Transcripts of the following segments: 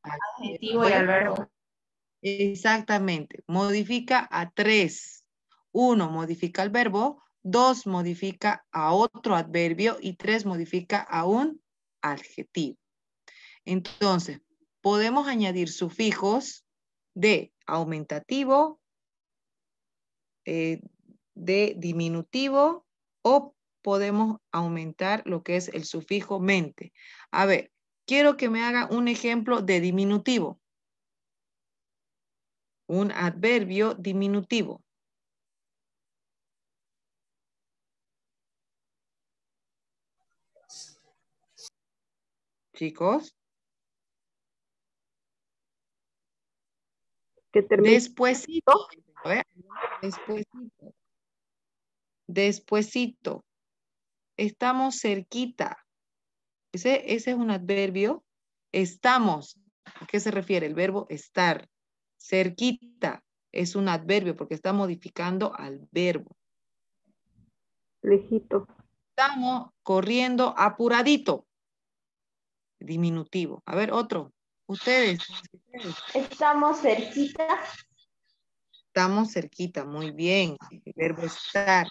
adjetivo y al verbo. Exactamente. Modifica a 3. 1 modifica el verbo, 2 modifica a otro adverbio y 3 modifica a un adjetivo. Entonces, podemos añadir sufijos de aumentativo, de diminutivo, o podemos aumentar lo que es el sufijo mente. A ver, quiero que me haga un ejemplo de diminutivo. Un adverbio diminutivo. Chicos. Que termine. Despuésito. Despuésito. Despuésito. Estamos cerquita. Ese es un adverbio. Estamos. ¿A qué se refiere? El verbo estar. Cerquita es un adverbio porque está modificando al verbo. Lejito. Estamos corriendo apuradito. Diminutivo. A ver, otro. Ustedes. Estamos cerquita. Estamos cerquita. Muy bien. El verbo estar.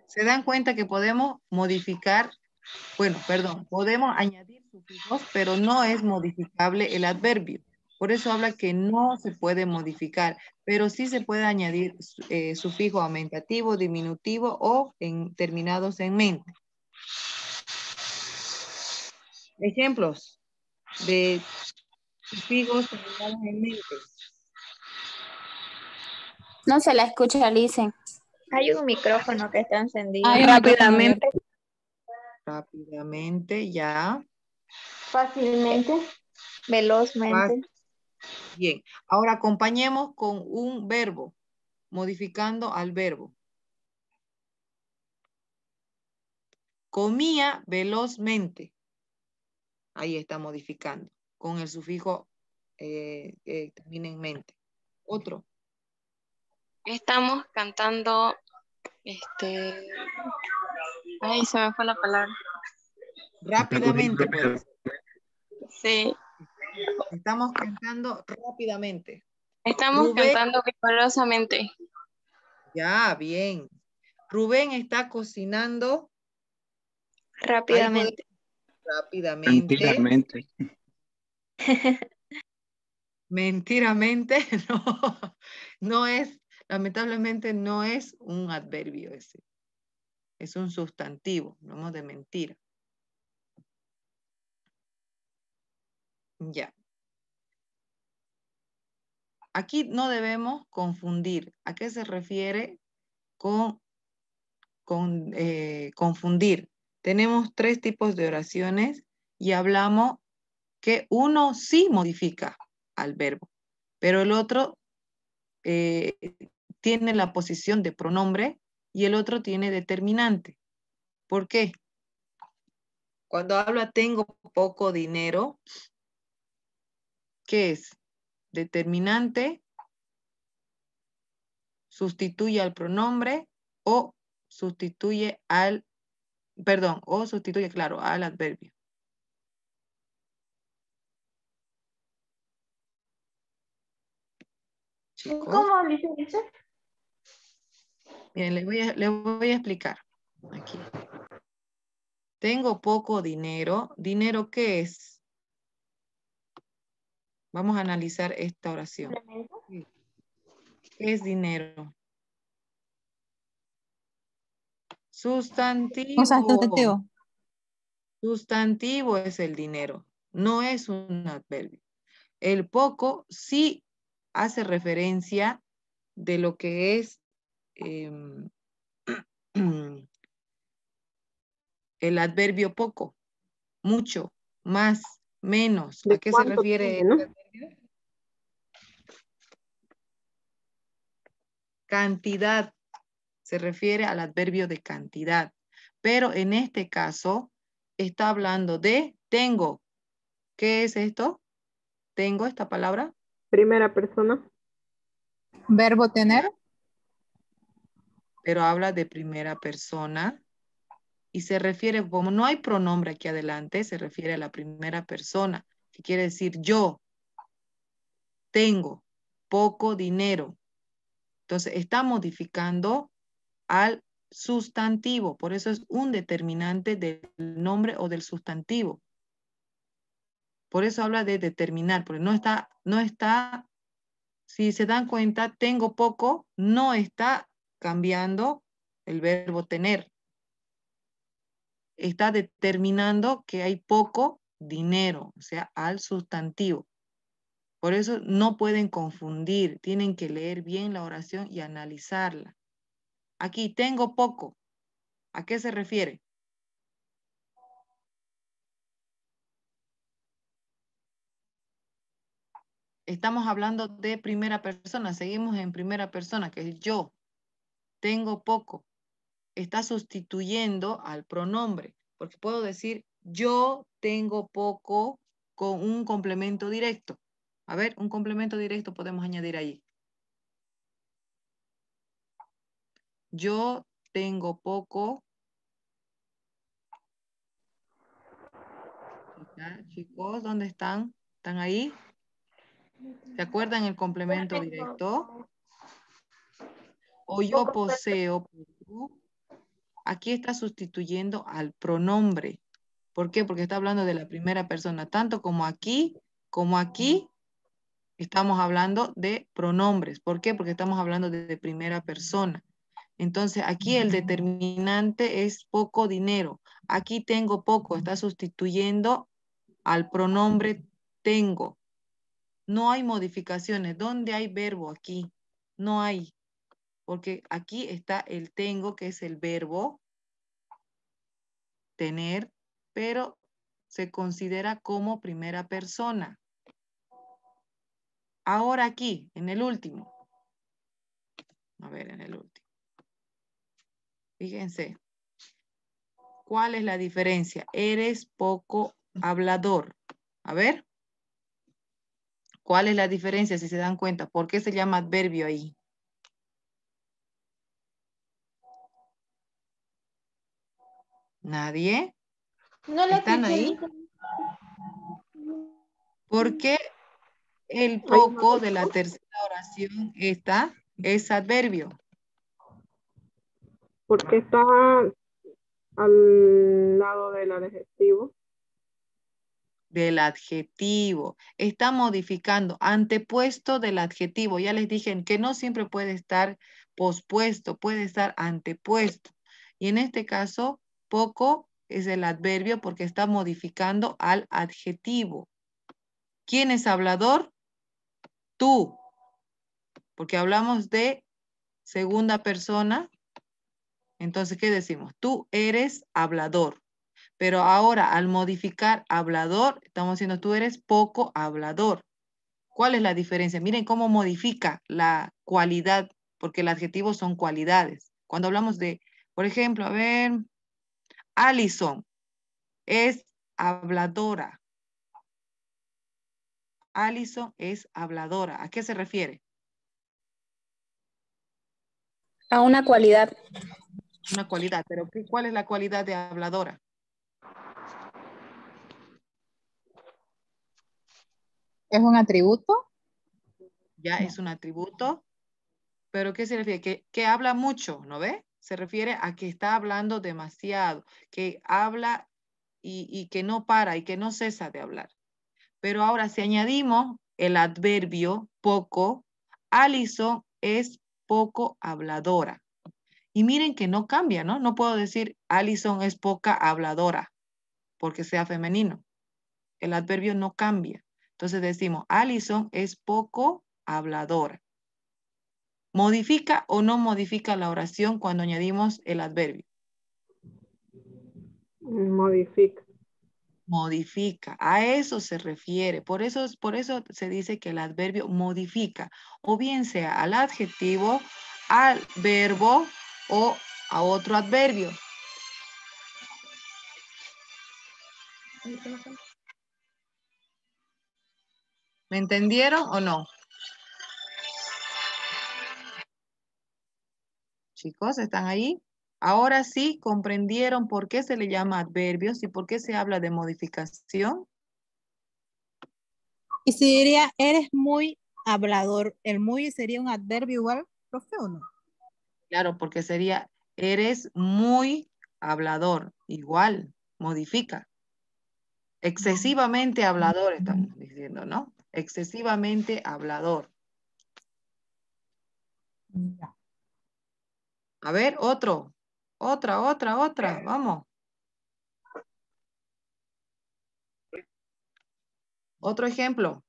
Se dan cuenta que podemos modificar, bueno, perdón, podemos añadir sufijos, pero no es modificable el adverbio. Por eso habla que no se puede modificar, pero sí se puede añadir sufijo aumentativo, diminutivo o terminados en mente. Ejemplos de sufijos terminados en mente. No se la escucha, Alice. Hay un micrófono que está encendido. Rápidamente. Rápidamente, ya. Fácilmente. Velozmente. Bien, ahora acompañemos con un verbo, modificando al verbo. Comía velozmente. Ahí está modificando. Con el sufijo termina en mente. Otro. Estamos cantando, ay, se me fue la palabra. Rápidamente, pues. Sí. Estamos cantando rápidamente. Estamos Rubén, cantando vigorosamente. ya, bien. Rubén está cocinando. Rápidamente. Rápidamente. Mentiramente. Mentiramente, no. No es, lamentablemente no es un adverbio ese. Es un sustantivo, no de mentira. Ya. Aquí no debemos confundir. ¿A qué se refiere con confundir? Tenemos 3 tipos de oraciones y hablamos que uno sí modifica al verbo, pero el otro tiene la posición de pronombre y el otro tiene determinante. ¿Por qué? Cuando habla tengo poco dinero, ¿qué es? Determinante, sustituye al pronombre o sustituye al, perdón, o sustituye, claro, al adverbio. Chicos. ¿Cómo dice? Bien, le voy a explicar. Aquí. Tengo poco dinero. ¿Dinero qué es? Vamos a analizar esta oración. ¿Qué es dinero? Sustantivo. Un sustantivo. Sustantivo es el dinero. No es un adverbio. El poco sí hace referencia de lo que es el adverbio poco, mucho, más, menos. ¿A qué se refiere? Tiene, ¿no? Cantidad. Se refiere al adverbio de cantidad. Pero en este caso está hablando de tengo. ¿Qué es esto? ¿Tengo esta palabra? Primera persona. Verbo tener. Pero habla de primera persona. y se refiere, como no hay pronombre aquí adelante, se refiere a la primera persona, que quiere decir yo tengo poco dinero. Entonces está modificando al sustantivo, por eso es un determinante del nombre o del sustantivo. Por eso habla de determinar, porque no está, si se dan cuenta, tengo poco, no está cambiando el verbo tener. Está determinando que hay poco dinero, o sea, al sustantivo. Por eso no pueden confundir, tienen que leer bien la oración y analizarla. Aquí, tengo poco. ¿A qué se refiere? Estamos hablando de primera persona, seguimos en primera persona, que es yo. Tengo poco. Está sustituyendo al pronombre, porque puedo decir yo tengo poco con un complemento directo. A ver, un complemento directo podemos añadir ahí. Yo tengo poco. ¿Ya, chicos? ¿Dónde están? ¿Están ahí? ¿Se acuerdan el complemento directo? O yo poseo poco. Aquí está sustituyendo al pronombre. ¿Por qué? Porque está hablando de la primera persona. Tanto como aquí, estamos hablando de pronombres. ¿Por qué? Porque estamos hablando de primera persona. Entonces, aquí el determinante es poco dinero. Aquí tengo poco. Está sustituyendo al pronombre tengo. No hay modificaciones. ¿Dónde hay verbo aquí? No hay. Porque aquí está el tengo, que es el verbo tener, pero se considera como primera persona. Ahora aquí, en el último. A ver, en el último. Fíjense. ¿Cuál es la diferencia? Eres poco hablador. A ver. ¿Cuál es la diferencia si se dan cuenta? ¿Por qué se llama adverbio ahí? ¿Nadie? No la ¿Están escuché, ahí? Lisa. ¿Por qué el Hay una poco de la tercera oración esta es adverbio? porque está al lado del adjetivo. Del adjetivo. Está modificando, antepuesto del adjetivo. Ya les dije que no siempre puede estar pospuesto, puede estar antepuesto. Y en este caso, poco es el adverbio porque está modificando al adjetivo. ¿Quién es hablador? Tú. Porque hablamos de segunda persona. Entonces, ¿qué decimos? Tú eres hablador. Pero ahora, al modificar hablador, estamos diciendo tú eres poco hablador. ¿Cuál es la diferencia? Miren cómo modifica la cualidad, porque el adjetivo son cualidades. Cuando hablamos de, por ejemplo, a ver, Alison es habladora. Alison es habladora. ¿A qué se refiere? A una cualidad. Una cualidad. Pero ¿cuál es la cualidad de habladora? ¿Es un atributo? Ya es un atributo. ¿Pero qué se refiere? Que habla mucho, ¿no ve? Se refiere a que está hablando demasiado, que habla y que no para y que no cesa de hablar. Pero ahora si añadimos el adverbio poco, Alison es poco habladora. Y miren que no cambia, ¿no? No puedo decir Alison es poca habladora porque sea femenino. El adverbio no cambia. Entonces decimos Alison es poco habladora. ¿Modifica o no modifica la oración cuando añadimos el adverbio? Modifica. Modifica, a eso se refiere. Por eso se dice que el adverbio modifica, o bien sea al adjetivo, al verbo o a otro adverbio. ¿Me entendieron o no? Chicos, ¿están ahí? Ahora sí comprendieron por qué se le llama adverbios y por qué se habla de modificación. Y si diría, eres muy hablador, el muy sería un adverbio igual, profe, ¿o no? Claro, porque sería, eres muy hablador. Igual, modifica. Excesivamente hablador, estamos diciendo, ¿no? Excesivamente hablador. Ya. A ver, otro. Otra. Vamos. Otro ejemplo.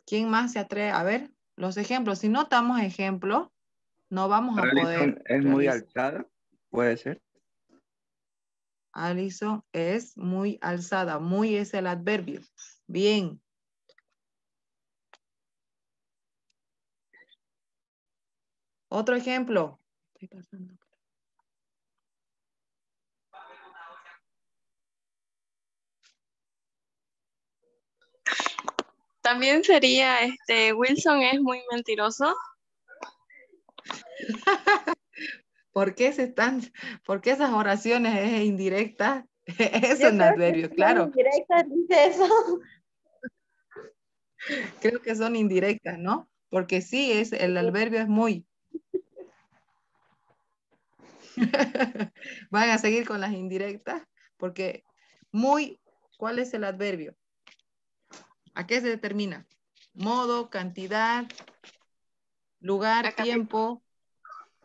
¿Quién más se atreve? A ver, los ejemplos. Si no damos ejemplos, no vamos a poder Alison es muy realizar. alzada, puede ser. Alison es muy alzada. Muy es el adverbio. Bien. Otro ejemplo. Estoy pasando. También sería, Wilson es muy mentiroso. ¿Por qué por qué esas oraciones es indirecta? Es Yo un creo que adverbio, es claro. indirecta, dice eso. Creo que son indirectas, ¿no? Porque sí, el adverbio es muy. Van a seguir con las indirectas, porque muy, ¿cuál es el adverbio? ¿A qué se determina? Modo, cantidad, lugar, La tiempo.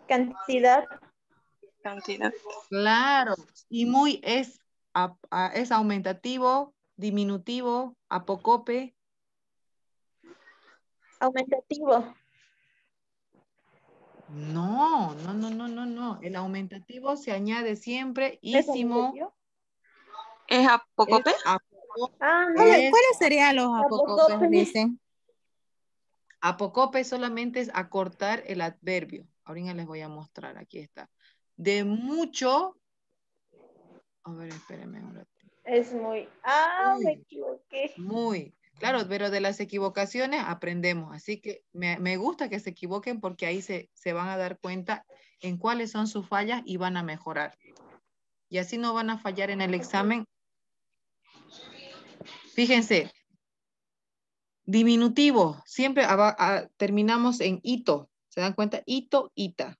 Cantidad. cantidad. Claro. Y muy es aumentativo, diminutivo, apocope. Aumentativo. No. El aumentativo se añade siempre ¿Eso me ísimo. entendió? ¿Es Es apócope? apócope. Ah, no. ¿Cuáles serían los apócopes, Apócope. dicen? Apócope solamente es acortar el adverbio. Ahorita les voy a mostrar. Aquí está. De mucho. A ver, espérenme un ratito. Es muy. Ah, me Uy, equivoqué. muy. Claro, pero de las equivocaciones aprendemos. Así que me gusta que se equivoquen porque ahí se van a dar cuenta en cuáles son sus fallas y van a mejorar. Y así no van a fallar en el examen. Fíjense, diminutivo, siempre terminamos en ito. ¿Se dan cuenta? Ito, ita.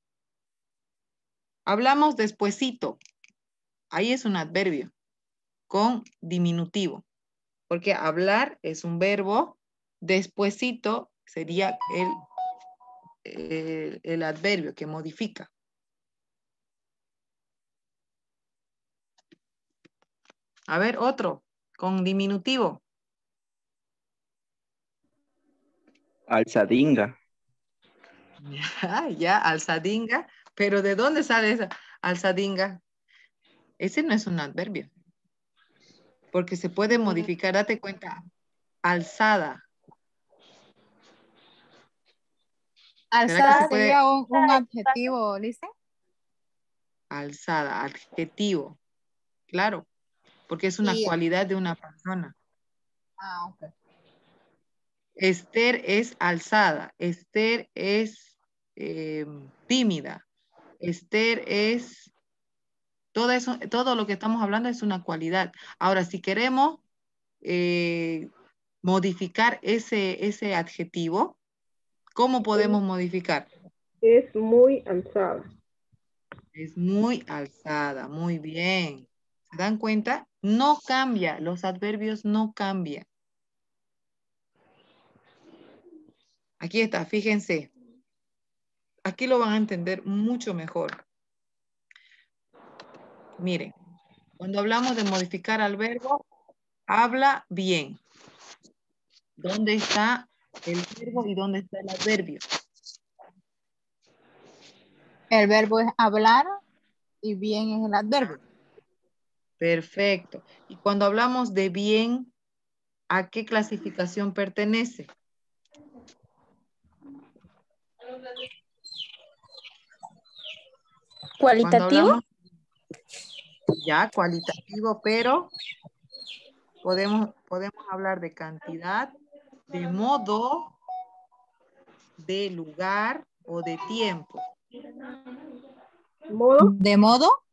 Hablamos despuesito. Ahí es un adverbio con diminutivo. Porque hablar es un verbo. Despuesito sería el adverbio que modifica. A ver, otro con diminutivo. Alzadinga. Ya, alzadinga. Pero ¿de dónde sale esa alzadinga? Ese no es un adverbio. Porque se puede modificar. Date cuenta. Alzada. ¿Será que se Alzada puede? sería un adjetivo, ¿dicen? Alzada, adjetivo. Claro, porque es una Y, cualidad de una persona. ok. Esther es alzada. Esther es tímida. Esther es... Todo eso, todo lo que estamos hablando es una cualidad. Ahora, si queremos modificar ese adjetivo, ¿cómo podemos modificar? Es muy alzada. Es muy alzada, muy bien. ¿Se dan cuenta? No cambia, los adverbios no cambian. Aquí está, fíjense. Aquí lo van a entender mucho mejor. Miren, cuando hablamos de modificar al verbo, habla bien. ¿Dónde está el verbo y dónde está el adverbio? El verbo es hablar y bien es el adverbio. Perfecto. Y cuando hablamos de bien, ¿a qué clasificación pertenece? Cuando ¿Cualitativo? hablamos ya cualitativo, pero podemos hablar de cantidad, de modo, de lugar o de tiempo. Modo. De modo,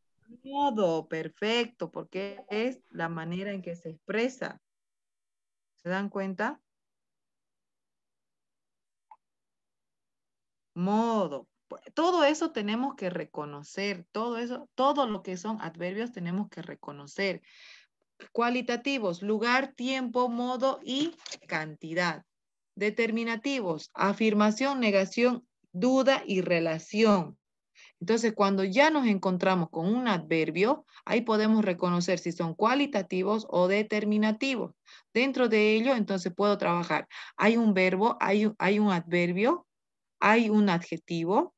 Modo, perfecto, porque es la manera en que se expresa. ¿Se dan cuenta? Modo. Todo eso tenemos que reconocer, todo eso, todo lo que son adverbios tenemos que reconocer. Cualitativos, lugar, tiempo, modo y cantidad. Determinativos, afirmación, negación, duda y relación. Entonces, cuando ya nos encontramos con un adverbio, ahí podemos reconocer si son cualitativos o determinativos. Dentro de ello, entonces puedo trabajar. Hay un verbo, hay un adverbio, hay un adjetivo.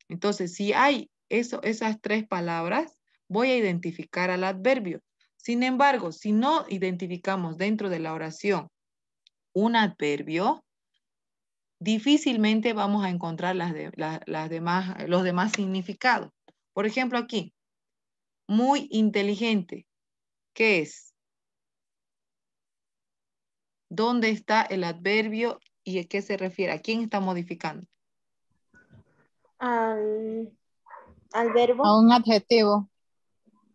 Entonces, si hay esas tres palabras, voy a identificar al adverbio. Sin embargo, si no identificamos dentro de la oración un adverbio, difícilmente vamos a encontrar los demás significados. Por ejemplo, aquí, muy inteligente. ¿Qué es? ¿Dónde está el adverbio y a qué se refiere? ¿A quién está modificando? Al verbo. a un adjetivo.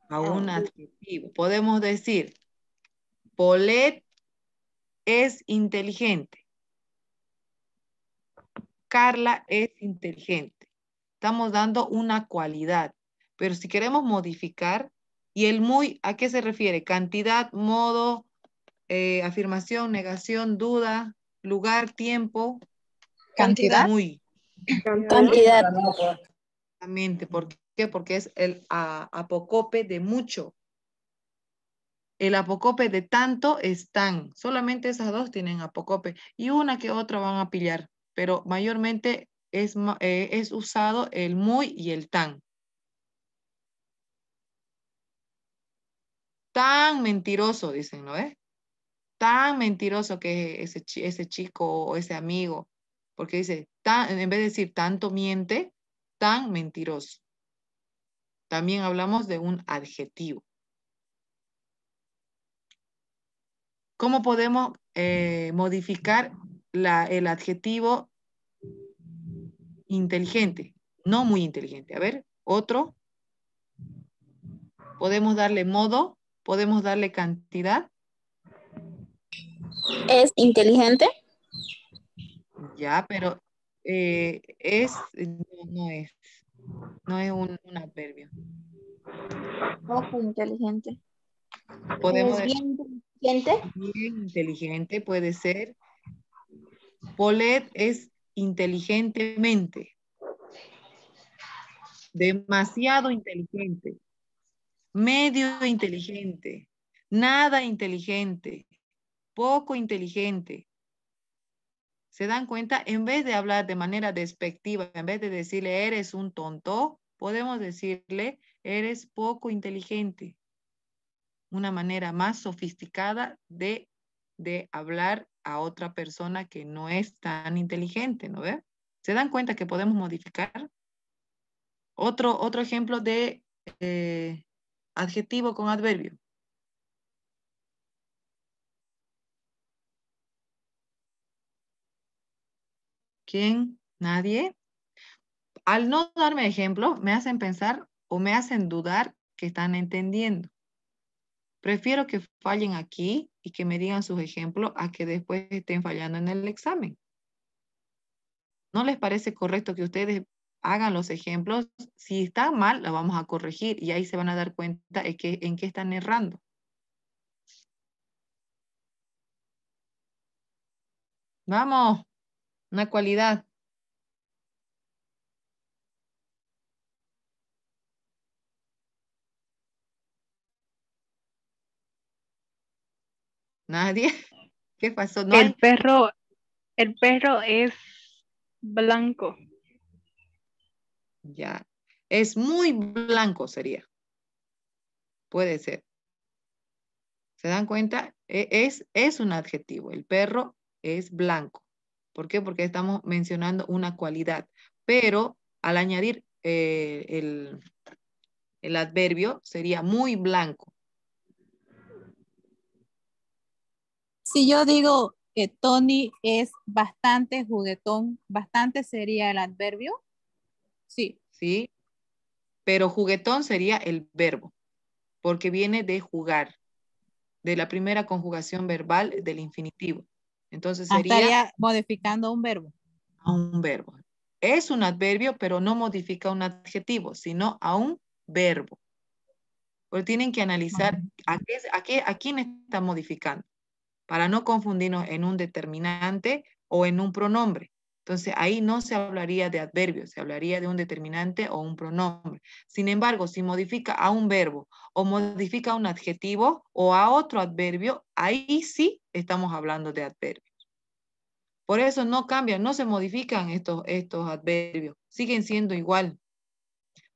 A un adjetivo. Podemos decir, Paulette es inteligente. Carla es inteligente. Estamos dando una cualidad. Pero si queremos modificar, y el muy, ¿a qué se refiere? Cantidad, modo, afirmación, negación, duda, lugar, tiempo. Cantidad. Muy. Cantidad. Exactamente. ¿Por qué? Porque es el apocope de mucho. El apocope de tanto es tan. Solamente esas dos tienen apocope. Y una que otra van a pillar. Pero mayormente es usado el muy y el tan. Tan mentiroso, dicen, ¿no es? Tan mentiroso que es ese chico o ese amigo. Porque dice, en vez de decir tanto miente, tan mentiroso. También hablamos de un adjetivo. ¿Cómo podemos modificar el adjetivo inteligente? No muy inteligente. A ver, otro. Podemos darle modo, podemos darle cantidad. ¿Es inteligente? Ya, pero no es un adverbio. Poco inteligente. Podemos Es decir bien inteligente. bien inteligente, puede ser. Paulette es inteligentemente. Demasiado inteligente. Medio inteligente. Nada inteligente. Poco inteligente. ¿Se dan cuenta? En vez de hablar de manera despectiva, en vez de decirle eres un tonto, podemos decirle eres poco inteligente. Una manera más sofisticada de hablar a otra persona que no es tan inteligente, ¿no ve? ¿Se dan cuenta que podemos modificar? Otro ejemplo de adjetivo con adverbio. ¿Quién? ¿Nadie? Al no darme ejemplo, me hacen pensar o me hacen dudar que están entendiendo. Prefiero que fallen aquí y que me digan sus ejemplos a que después estén fallando en el examen. ¿No les parece correcto que ustedes hagan los ejemplos? Si está mal, la vamos a corregir y ahí se van a dar cuenta en qué están errando. Vamos, una cualidad. ¿Nadie? ¿Qué pasó? No hay. El perro es blanco. Ya. Es muy blanco sería. Puede ser. ¿Se dan cuenta? Es un adjetivo. El perro es blanco. ¿Por qué? Porque estamos mencionando una cualidad. Pero al añadir el adverbio sería muy blanco. Si yo digo que Tony es bastante juguetón, bastante sería el adverbio. Sí. ¿Sí? Pero juguetón sería el verbo, porque viene de jugar, de la primera conjugación verbal del infinitivo. Entonces sería Estaría modificando un verbo. a un verbo. Es un adverbio, pero no modifica un adjetivo, sino a un verbo. Porque tienen que analizar a quién está modificando, para no confundirnos en un determinante o en un pronombre. Entonces, ahí no se hablaría de adverbio, se hablaría de un determinante o un pronombre. Sin embargo, si modifica a un verbo o modifica un adjetivo o a otro adverbio, ahí sí estamos hablando de adverbio. Por eso no cambian, no se modifican estos adverbios, siguen siendo igual.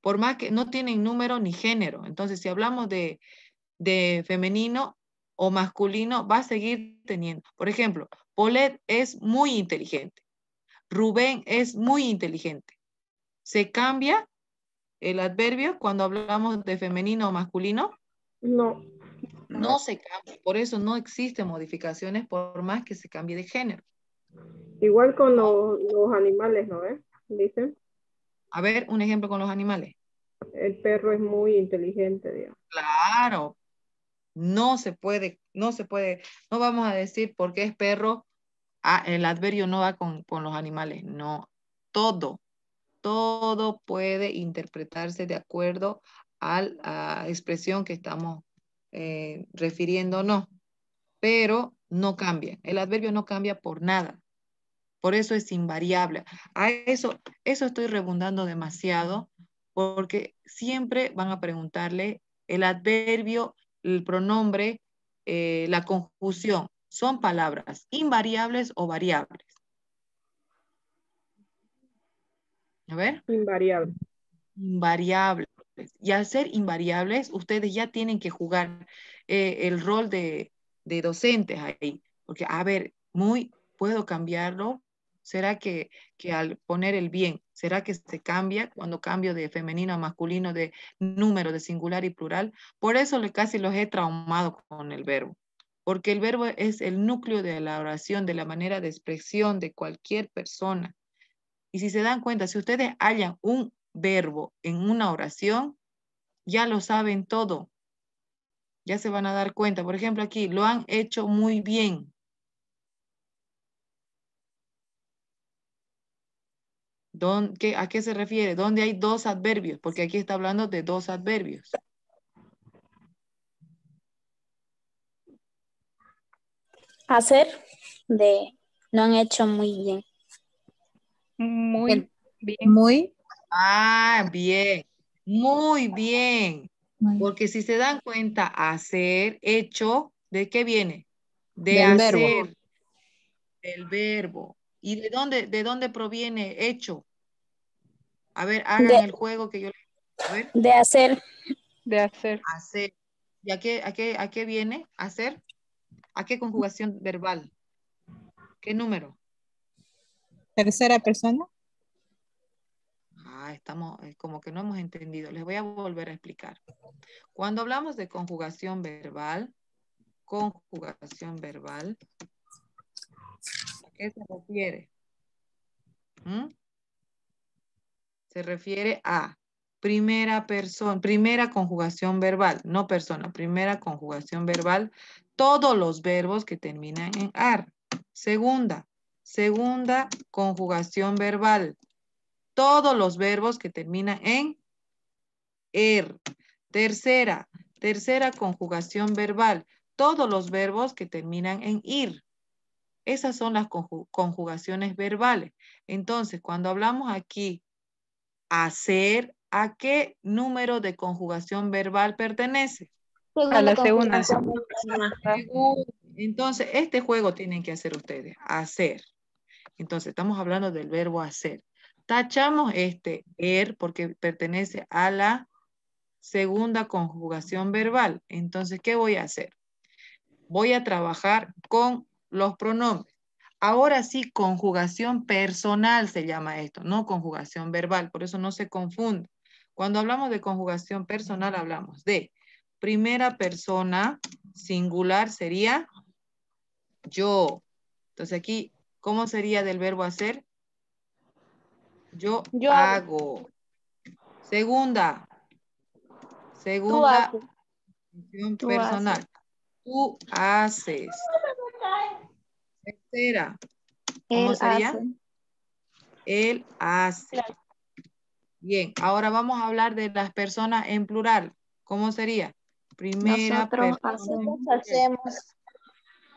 Por más que no tienen número ni género. Entonces, si hablamos de femenino o masculino, va a seguir teniendo. Por ejemplo, Paulette es muy inteligente. Rubén es muy inteligente. ¿Se cambia el adverbio cuando hablamos de femenino o masculino? No. No se cambia. Por eso no existen modificaciones por más que se cambie de género. Igual con los animales, ¿no ves? Dicen, A ver, un ejemplo con los animales. el perro es muy inteligente, digamos. Claro, no se puede, no vamos a decir porque es perro, el adverbio no va con los animales, no, todo puede interpretarse de acuerdo a la expresión que estamos refiriéndonos, pero no cambia, el adverbio no cambia por nada, por eso es invariable. A eso estoy redundando demasiado, porque siempre van a preguntarle el adverbio, el pronombre, la conjunción. ¿Son palabras invariables o variables? A ver. Invariable. Invariables. Y al ser invariables, ustedes ya tienen que jugar el rol de docentes ahí. Porque, a ver, ¿puedo cambiarlo? ¿Será que al poner el bien, será que se cambia cuando cambio de femenino a masculino, de número, de singular y plural? Por eso casi los he traumado con el verbo. Porque el verbo es el núcleo de la oración, de la manera de expresión de cualquier persona. Y si se dan cuenta, si ustedes hallan un verbo en una oración, ya lo saben todo. Ya se van a dar cuenta. Por ejemplo, aquí, lo han hecho muy bien. ¿A qué se refiere? ¿Dónde hay dos adverbios? Porque aquí está hablando de dos adverbios. Hacer lo han hecho muy bien. Muy bien. Muy. Ah, bien. Muy bien. Muy. Porque si se dan cuenta, hacer, hecho, ¿de qué viene? De Del hacer, verbo. del verbo. ¿Y de dónde proviene hecho? A ver, hagan el juego que yo les... A ver. De hacer. De hacer. Hacer. ¿Y a qué viene? ¿Hacer? ¿A qué conjugación verbal? ¿Qué número? Tercera persona. Estamos, como que no hemos entendido. Les voy a volver a explicar. Cuando hablamos de conjugación verbal, ¿a qué se refiere? Se refiere a primera persona, primera conjugación verbal, no persona, primera conjugación verbal, todos los verbos que terminan en ar. Segunda conjugación verbal, todos los verbos que terminan en er. Tercera conjugación verbal, todos los verbos que terminan en ir. Esas son las conjugaciones verbales. Entonces, cuando hablamos aquí hacer, ¿a qué número de conjugación verbal pertenece? A la segunda. Entonces, este juego tienen que hacer ustedes, hacer. Entonces, estamos hablando del verbo hacer. Tachamos este porque pertenece a la segunda conjugación verbal. Entonces, ¿qué voy a hacer? Voy a trabajar con los pronombres. Ahora sí, conjugación personal se llama esto, no conjugación verbal, por eso no se confunde. Cuando hablamos de conjugación personal, hablamos de primera persona, singular sería yo. Entonces aquí, ¿cómo sería del verbo hacer? Yo hago. Segunda, Segunda haces. acción Tú personal. haces. Tú haces. Tercera. ¿Cómo Él sería? hace. Él hace. Bien, ahora vamos a hablar de las personas en plural. ¿Cómo sería? Primera Nosotros persona. hacemos.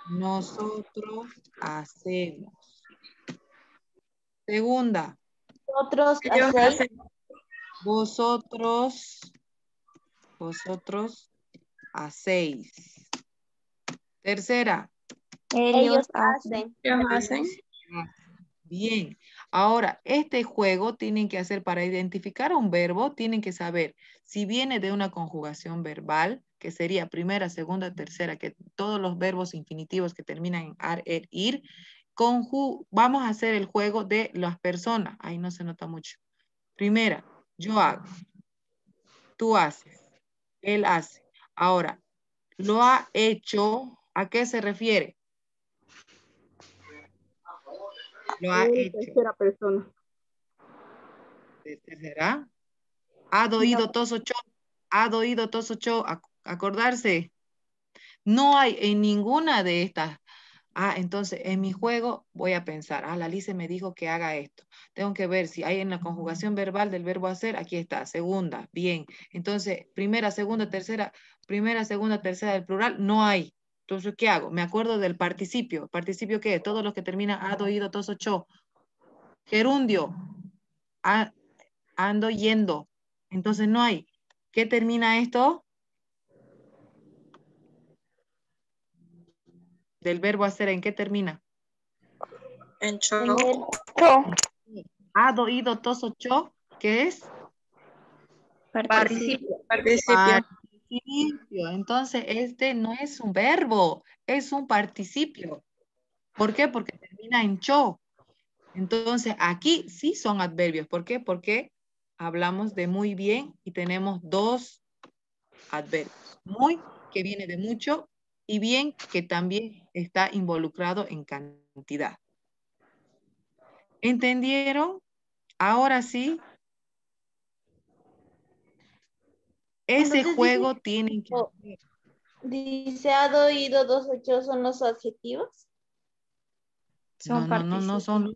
Nosotros hacemos. Nosotros hacemos. Segunda. Nosotros Ellos hacéis. hacen. Vosotros hacéis. Tercera. Ellos hacen. Ellos hacen. Bien. Ahora, este juego tienen que hacer para identificar un verbo, tienen que saber si viene de una conjugación verbal, que sería primera, segunda, tercera, que todos los verbos infinitivos que terminan en ar, er, ir, vamos a hacer el juego de las personas. Ahí no se nota mucho. Primera, yo hago. Tú haces. Él hace. Ahora, lo ha hecho, ¿a qué se refiere? Lo ha En hecho. tercera persona. ¿Será? Ha doído tosocho. Ha doído tosocho. Acordarse. No hay en ninguna de estas. Entonces en mi juego voy a pensar, la Lice me dijo que haga esto. Tengo que ver si hay en la conjugación verbal del verbo hacer, aquí está, segunda, bien. Entonces, primera, segunda, tercera del plural, no hay. Entonces, ¿qué hago? Me acuerdo del participio. ¿Participio qué? Todos los que terminan ha doído, toso, cho. Gerundio. Ando yendo. Entonces no hay. ¿Qué termina esto? Del verbo hacer, ¿en qué termina? En show. En el Ha doído, toso, cho. ¿Qué es? Participio. Participio. Entonces, este no es un verbo, es un participio. ¿Por qué? Porque termina en cho. Entonces, aquí sí son adverbios. ¿Por qué? Porque hablamos de muy bien y tenemos dos adverbios. Muy, que viene de mucho, y bien, que también está involucrado en cantidad. ¿Entendieron? Ahora sí. Ese Entonces juego tienen que... dice ha doído, 2 8 son los adjetivos. Son No son los Son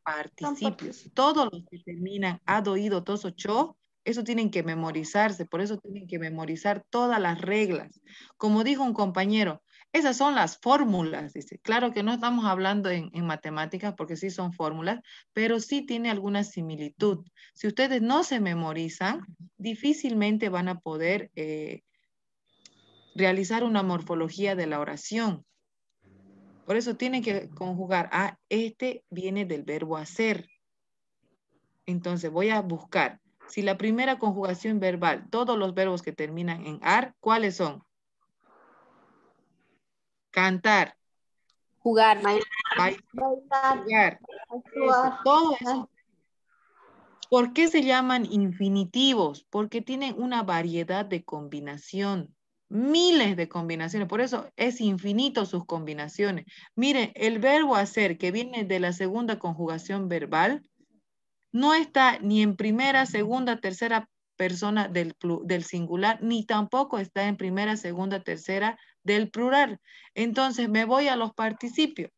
participios. Todos los que terminan ha doído, toso, cho, eso tienen que memorizarse, por eso tienen que memorizar todas las reglas. Como dijo un compañero, esas son las fórmulas, dice. Claro que no estamos hablando en matemáticas porque sí son fórmulas, pero sí tiene alguna similitud. Si ustedes no se memorizan, difícilmente van a poder realizar una morfología de la oración. Por eso tienen que conjugar este viene del verbo hacer. Entonces voy a buscar. Si la primera conjugación verbal, todos los verbos que terminan en ar, ¿cuáles son? Cantar, Jugar. Bailar, jugar, actuar. todo eso. ¿Por qué se llaman infinitivos? Porque tienen una variedad de combinación. Miles de combinaciones, por eso es infinito sus combinaciones. Miren, el verbo hacer que viene de la segunda conjugación verbal no está ni en primera, segunda, tercera persona del singular, ni tampoco está en primera, segunda, tercera del plural. Entonces me voy a los participios.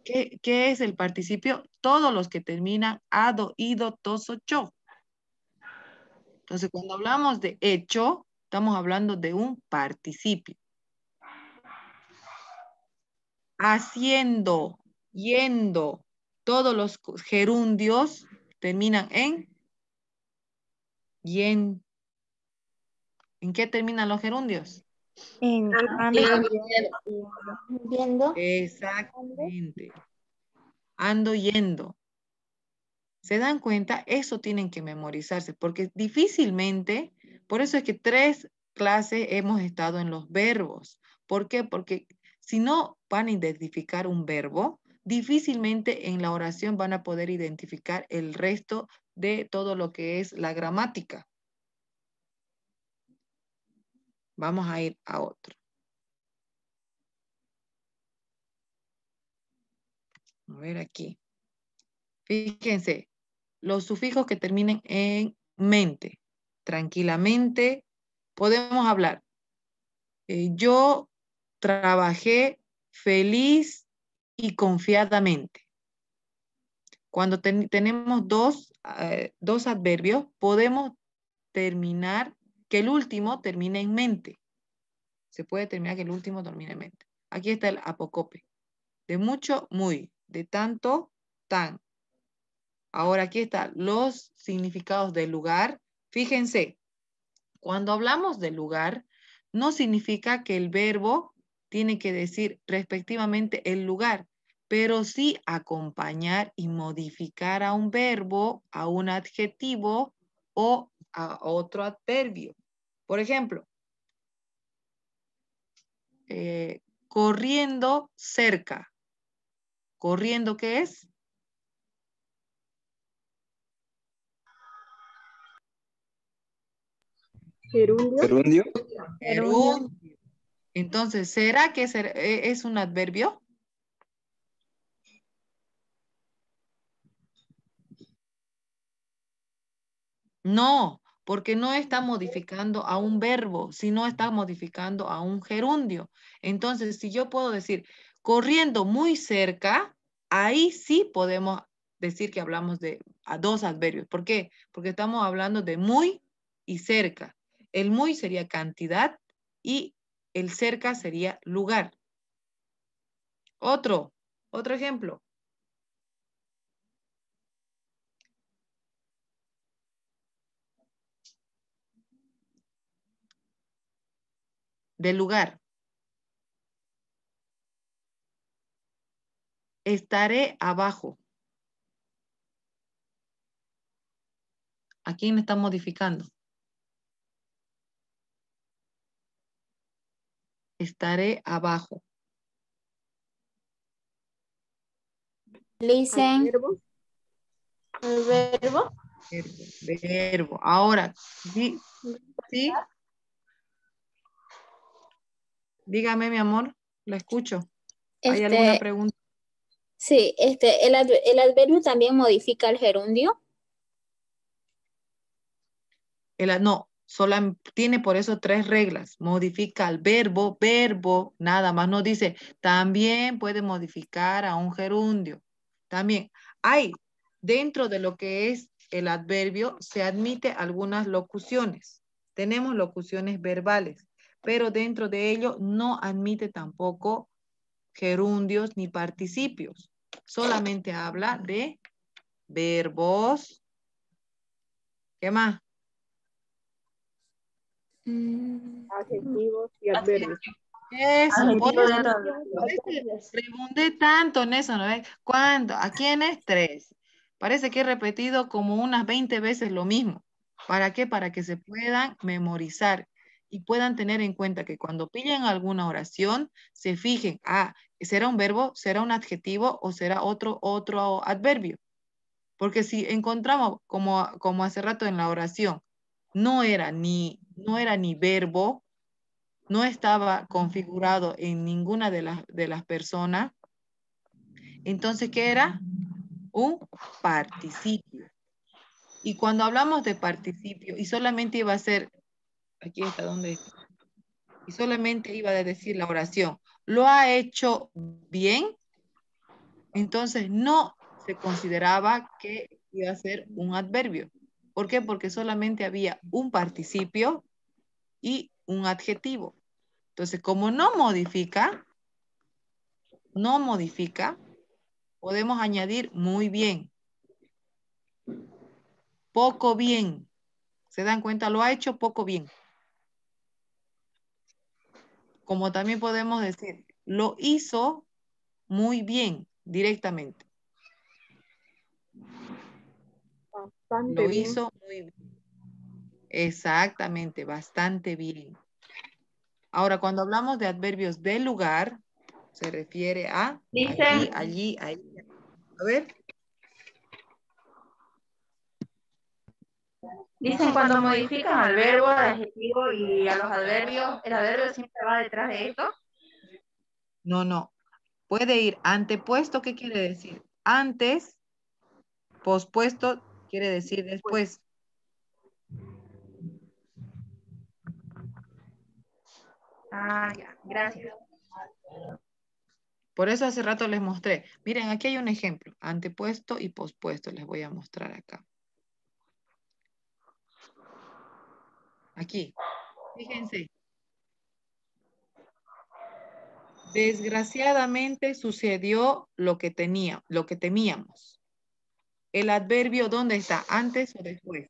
¿Qué es el participio? Todos los que terminan ado, ido, toso, cho. Entonces, cuando hablamos de hecho, estamos hablando de un participio. Haciendo, yendo, todos los gerundios terminan en yen. ¿En qué terminan los gerundios? Viendo. Exactamente. Ando yendo. ¿Se dan cuenta? Eso tienen que memorizarse, porque difícilmente, por eso es que 3 clases hemos estado en los verbos. ¿Por qué? Porque si no van a identificar un verbo, difícilmente en la oración van a poder identificar el resto de todo lo que es la gramática. Vamos a ir a otro. A ver aquí. Fíjense, los sufijos que terminen en mente, tranquilamente, podemos hablar. Yo trabajé feliz y confiadamente. Cuando tenemos dos adverbios, podemos terminar, que el último termine en mente. Se puede terminar que el último termine en mente. Aquí está el apocope. De mucho, muy. De tanto, tan. Ahora aquí están los significados del lugar. Fíjense, cuando hablamos del lugar, no significa que el verbo tiene que decir respectivamente el lugar, pero sí acompañar y modificar a un verbo, a un adjetivo o a otro adverbio. Por ejemplo, corriendo cerca. ¿Corriendo qué es? Gerundio. Gerundio. Gerundio. Entonces, ¿será que es un adverbio? No, porque no está modificando a un verbo, sino está modificando a un gerundio. Entonces, si yo puedo decir corriendo muy cerca, ahí sí podemos decir que hablamos de dos adverbios. ¿Por qué? Porque estamos hablando de muy y cerca. El muy sería cantidad y el cerca sería lugar. Otro ejemplo. Del lugar. Estaré abajo. ¿A quién está modificando? Estaré abajo. Listen. Verbo. El verbo. Verbo. Ahora, ¿sí? Dígame, mi amor, la escucho. ¿Hay alguna pregunta? Sí, el adverbio también modifica el gerundio. No, tiene por eso 3 reglas. Modifica el verbo, nada más. No dice, también puede modificar a un gerundio. También hay, dentro de lo que es el adverbio, se admite algunas locuciones. Tenemos locuciones verbales, pero dentro de ello no admite tampoco gerundios ni participios. Solamente habla de verbos. ¿Qué más? Adjetivos y adverbios. Eso, por eso Adjetivos. pregunté tanto en eso, ¿no ves? ¿Cuándo? ¿A quién es 3? Parece que he repetido como unas 20 veces lo mismo. ¿Para qué? Para que se puedan memorizar y puedan tener en cuenta que cuando pillen alguna oración, se fijen, ¿será un verbo, será un adjetivo o será otro adverbio? Porque si encontramos, como hace rato en la oración, no era ni verbo, no estaba configurado en ninguna de las personas, entonces, ¿qué era? Un participio. Y cuando hablamos de participio, y solamente iba a ser, aquí está, ¿dónde está? Y solamente iba a decir la oración, ¿lo ha hecho bien? Entonces, no se consideraba que iba a ser un adverbio. ¿Por qué? Porque solamente había un participio y un adjetivo. Entonces, como no modifica, podemos añadir muy bien, poco bien. ¿Se dan cuenta? Lo ha hecho poco bien. Como también podemos decir, lo hizo muy bien directamente. Bastante Lo bien. hizo muy bien. Exactamente, bastante bien. Ahora, cuando hablamos de adverbios de lugar, se refiere a aquí, allí, ahí. A ver. Dicen cuando modifican al verbo, al adjetivo y a los adverbios, ¿el adverbio siempre va detrás de esto? No. Puede ir antepuesto, ¿qué quiere decir? Antes, pospuesto quiere decir después. Ah, ya, gracias. Por eso hace rato les mostré. Miren, aquí hay un ejemplo. Antepuesto y pospuesto. Les voy a mostrar acá. Aquí. Fíjense. Desgraciadamente sucedió lo que temíamos. ¿El adverbio dónde está? ¿Antes o después?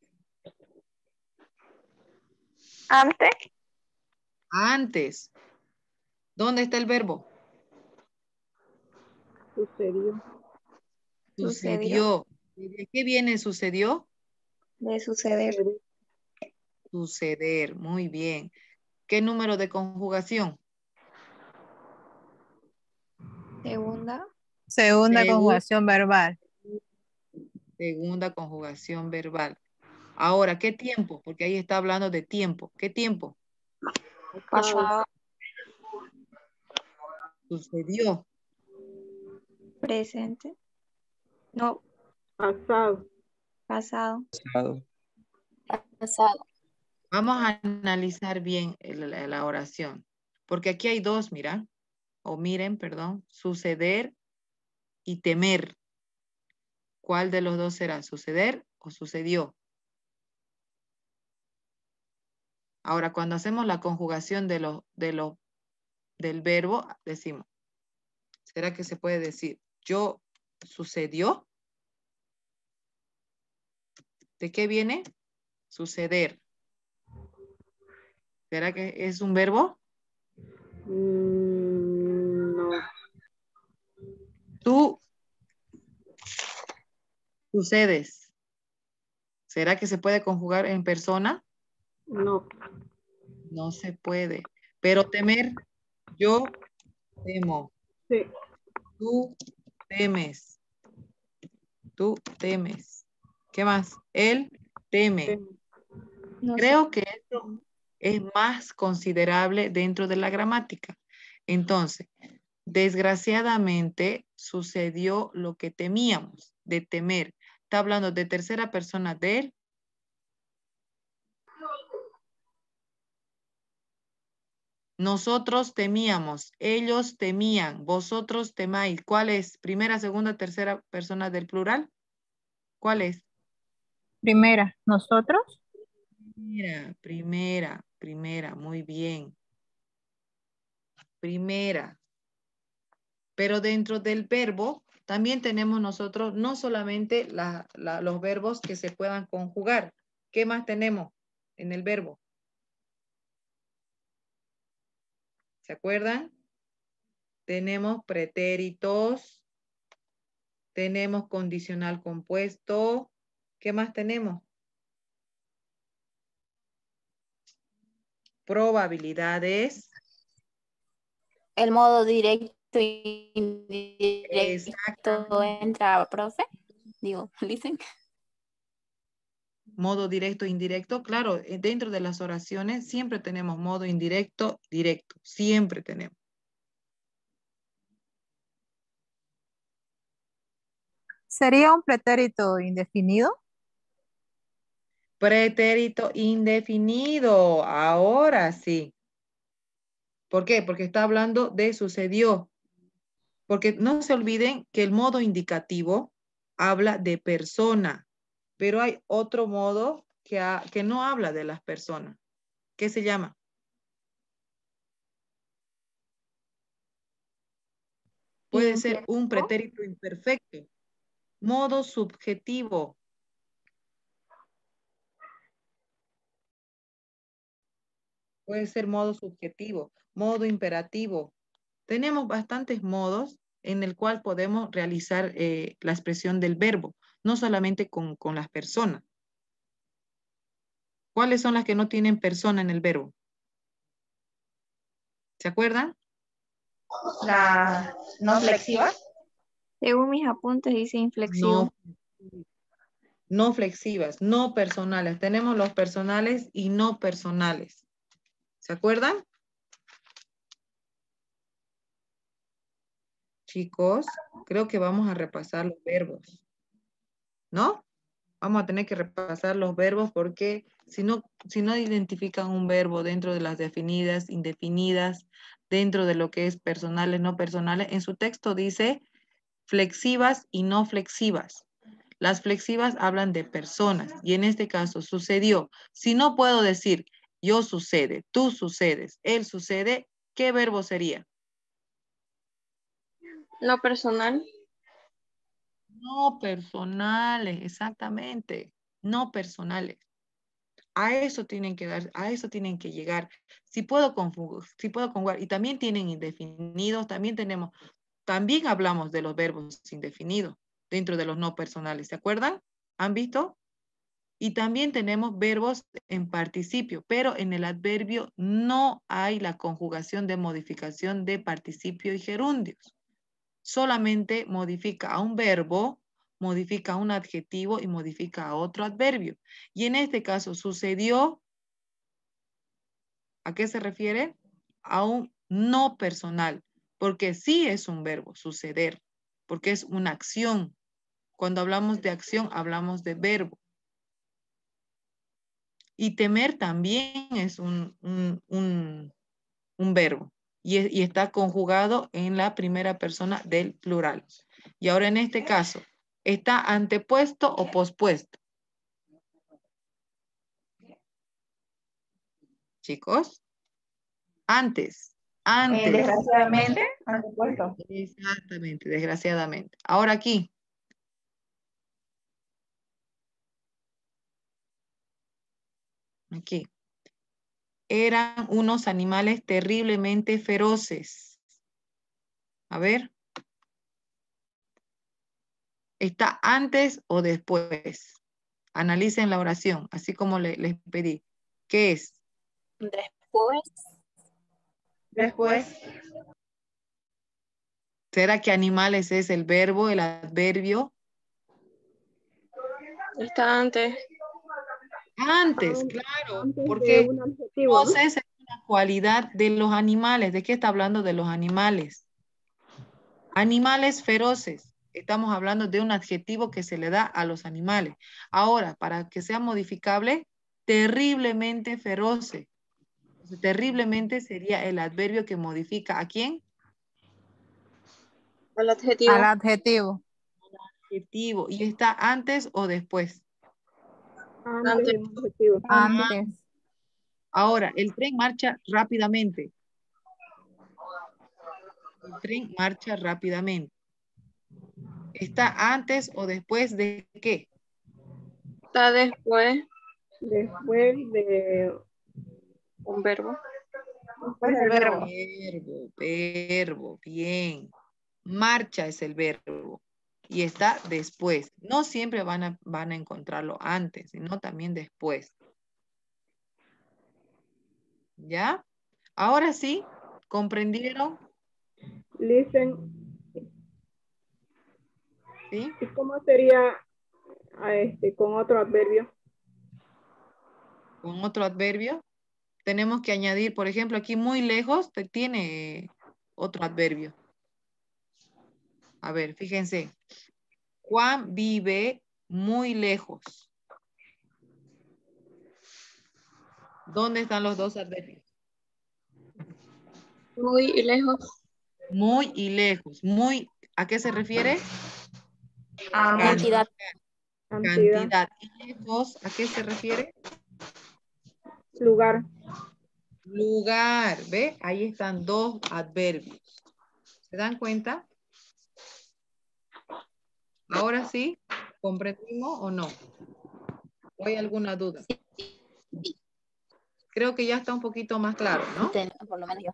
Antes. Antes. ¿Dónde está el verbo? Sucedió. Sucedió. ¿De qué viene sucedió? De suceder. Suceder. Muy bien. ¿Qué número de conjugación? Segunda. Segunda conjugación verbal. Segunda conjugación verbal. Ahora, ¿qué tiempo? Porque ahí está hablando de tiempo. ¿Qué tiempo? Pasado. Sucedió. Presente. No, Pasado. pasado. Pasado. Vamos a analizar bien la oración. Porque aquí hay dos, mira. O miren, perdón. Suceder y temer. ¿Cuál de los dos será? ¿Suceder o sucedió? Ahora, cuando hacemos la conjugación del verbo, decimos, ¿será que se puede decir yo sucedió? ¿De qué viene? Suceder. ¿Será que es un verbo? No. Tú sucedes. ¿Será que se puede conjugar en persona? No. No se puede. Pero temer, yo temo. Sí. Tú temes. Tú temes. ¿Qué más? Él teme. No sé. Creo que esto es más considerable dentro de la gramática. Entonces, desgraciadamente sucedió lo que temíamos, de temer. Está hablando de tercera persona de él. Nosotros temíamos, ellos temían, vosotros temáis. ¿Cuál es? ¿Primera, segunda, tercera persona del plural? ¿Cuál es? Primera, nosotros. Primera, muy bien. Primera. Pero dentro del verbo también tenemos nosotros no solamente los verbos que se puedan conjugar. ¿Qué más tenemos en el verbo? ¿Se acuerdan? Tenemos pretéritos, tenemos condicional compuesto. ¿Qué más tenemos? Probabilidades. El modo directo y indirecto Exactamente. entra, profe. Digo, listen. Modo directo, indirecto. Claro, dentro de las oraciones siempre tenemos modo indirecto, directo. Siempre tenemos. ¿Sería un pretérito indefinido? Pretérito indefinido. Ahora sí. ¿Por qué? Porque está hablando de sucedió. Porque no se olviden que el modo indicativo habla de persona, pero hay otro modo que no habla de las personas. ¿Qué se llama? Puede ser un pretérito imperfecto. Modo subjetivo. Puede ser modo subjetivo, modo imperativo. Tenemos bastantes modos en el cual podemos realizar la expresión del verbo, no solamente con las personas. ¿Cuáles son las que no tienen persona en el verbo? ¿Se acuerdan? La no flexiva. Según mis apuntes dice inflexivo. No flexivas, no personales. Tenemos los personales y no personales. ¿Se acuerdan? Chicos, creo que vamos a repasar los verbos. ¿No? Vamos a tener que repasar los verbos porque si no identifican un verbo dentro de las definidas, indefinidas, dentro de lo que es personales, no personales, en su texto dice flexivas y no flexivas. Las flexivas hablan de personas y en este caso sucedió. Si no puedo decir yo sucede, tú sucedes, él sucede, ¿qué verbo sería? No personal. No personales, exactamente. No personales. A eso tienen que dar, a eso tienen que llegar. Si puedo conjugar, y también tienen indefinidos, también hablamos de los verbos indefinidos dentro de los no personales, ¿se acuerdan? ¿Han visto? Y también tenemos verbos en participio, pero en el adverbio no hay la conjugación de modificación de participio y gerundios. Solamente modifica a un verbo, modifica a un adjetivo y modifica a otro adverbio. Y en este caso sucedió, ¿a qué se refiere? A un no personal, porque sí es un verbo, suceder, porque es una acción. Cuando hablamos de acción, hablamos de verbo. Y temer también es un verbo y está conjugado en la primera persona del plural. Y ahora en este caso, ¿está antepuesto o pospuesto? Chicos, antes. Desgraciadamente, antepuesto. Exactamente, desgraciadamente. Ahora aquí. Aquí. Eran unos animales terriblemente feroces. A ver. ¿Está antes o después? Analicen la oración, así como les pedí. ¿Qué es? Después. Después, ¿Será que animales es el verbo, el adverbio? Está antes. Antes, claro, Antes de porque un adjetivo, ¿no? feroces es una cualidad de los animales. ¿De qué está hablando de los animales? Animales feroces. Estamos hablando de un adjetivo que se le da a los animales. Ahora, para que sea modificable, terriblemente feroces. Terriblemente sería el adverbio que modifica ¿a quién? El adjetivo. Al adjetivo. Adjetivo. ¿Y está antes o después? Antes de un adjetivo. Antes. Ahora, el tren marcha rápidamente. El tren marcha rápidamente. ¿Está antes o después de qué? Está después. Después de Un verbo. después del verbo. Verbo, bien. Marcha es el verbo. Y está después. No siempre van a encontrarlo antes, sino también después. ¿Ya? Ahora sí, ¿comprendieron? listen. ¿Sí? ¿Y cómo sería con otro adverbio? Con otro adverbio. Tenemos que añadir, por ejemplo, aquí muy lejos tiene otro adverbio. A ver, fíjense. Juan vive muy lejos. ¿Dónde están los dos adverbios? Muy lejos. Muy y lejos. Muy, ¿a qué se refiere? Cantidad. Cantidad. Y lejos, ¿a qué se refiere? Lugar. Lugar. ¿Ve? Ahí están dos adverbios. ¿Se dan cuenta? Ahora sí, ¿comprendimos o no? ¿O hay alguna duda? Creo que ya está un poquito más claro, ¿no? Por lo menos yo.